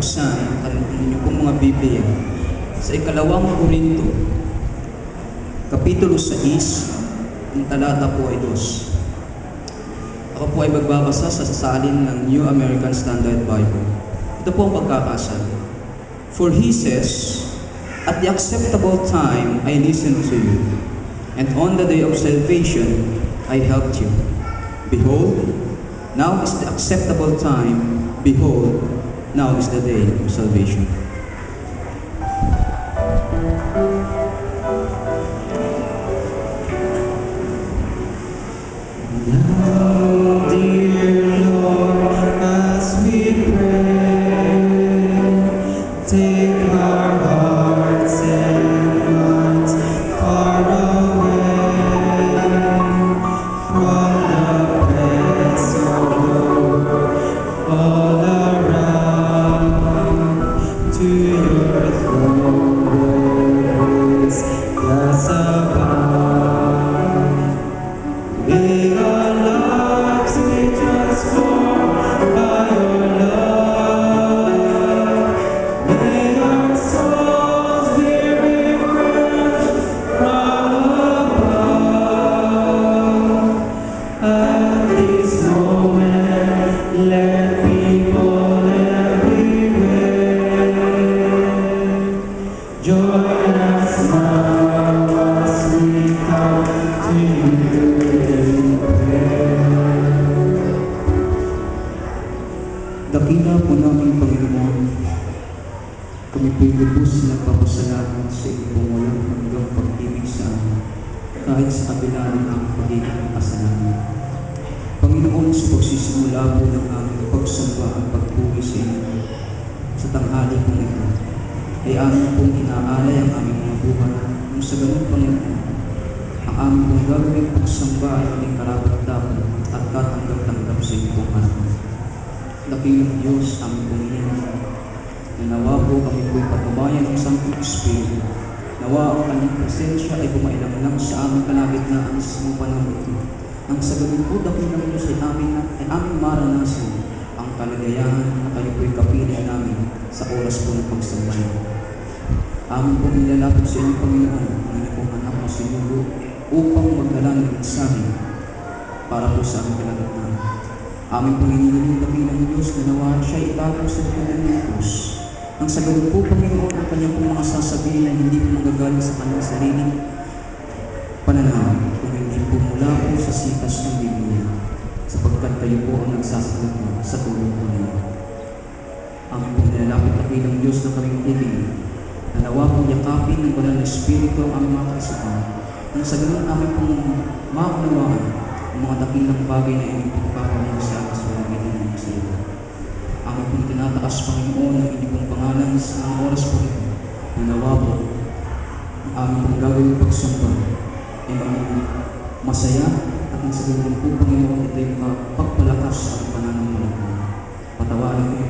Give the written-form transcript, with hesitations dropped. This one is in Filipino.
buksan ang inyong pong mga Biblia sa ikalawang Korinto, Kapitulo 6, ang talata po ay 2. Ako po ay magbabasa sa salin ng New American Standard Bible. Ito po ang pagkakasabi. For he says, at the acceptable time I listened to you, and on the day of salvation I helped you. Behold, now is the acceptable time. Behold, now is the day of salvation. Now, dear Lord, as we pray, take our hearts and minds far away from the press of Lord all around to your throne where grace does abound. May our lives be transformed by your love. May our souls be refreshed from above. At this moment, let people everywhere join us now as we come to you. Dakila po namin Panginoon, kami po'y lubos na nagpapasalamat sa iyong walang hanggang pag-ibig sa amin, kahit sa kabila ng aming pagiging kasalanan. Panginoon, sa pagsisimula po ng aming pagsamba at pagpuri sa inyo, sa tanghali pong ito, ay amin pong inaalay ang aming mga buhay, kung sa ganun Panginoon, ang aming pong gagawing pagsamba ay aming karapat-dapat at katanggap-tanggap sa iyong pong harapan. Dakilang Diyos, aming Panginoon, na nawa po kami po'y patubayan ng Santong Espiritu. Nawa ang kanyang presensya ay bumailang lang sa aming kalagitnaan sa mga panahon ito. Ang sa ganun po, dakilang Diyos ay aming maranasan ang kalagayahan na kayo po'y kapiling namin sa oras po ng pagsambay. Amin pong nilalapit sa inyo, Panginoon, ang inyong pong anak na sinugo upang magdala ng mensahe para po sa aming kalagitnaan. Aming Panginoon, dakilang Diyos, na nawa siya itago sa pinag ng krus. Ang sa ganun po, Panginoon, ang kanyang pong mga sasabihin na hindi po magagaling sa kanyang sariling pananaw, kung hindi po mula po sa sitas ng Biblia, sapagkat kayo po ang nagsasagot sa tulong po niyo. Aming pong nilalapit dakilang Diyos na kaming ibig, na nawa pong yakapin ng banal na Espiritu ang aming mga kaisipan, nang sa ganun aming pong maunawaan ang mga dakilang bagay na inyong pagpapamahal sa amin sa mga ginagawa sa iyo. Aming pong tinataas, Panginoon, ang inyong pong pangalan sa mga oras po ito, na nawa po ang aming pong gagawing pagsamba ay maging masaya at ang sa ganun po, Panginoon, ito ay makapagpalakas sa aming pananampalataya. Patawarin ko,